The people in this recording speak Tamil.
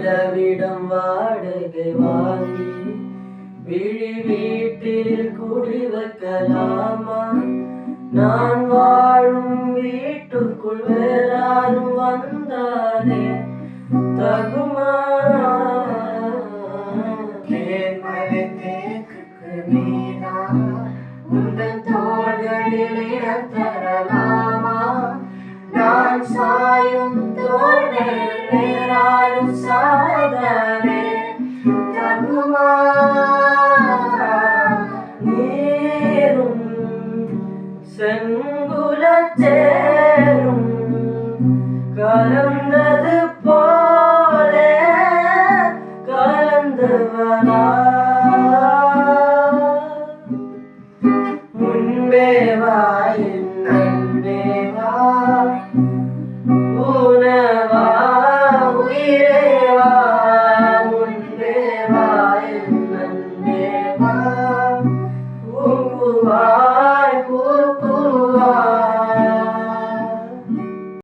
நிலவிடம் வாடகை வாங்கி விழி வீட்டில் குடி வைக்கலாமா? நான் வாழும் வீட்டுக்குள் வேறாரும் வந்தாலே தகுமா? தேன்மலை தேக்குக்கு நீதான் உந்தன் தோள்களில் இடம் தரலாமா? நான் சாயும் தோள்களில் வேறாரும் சாய்ந்தாலே தகுமா?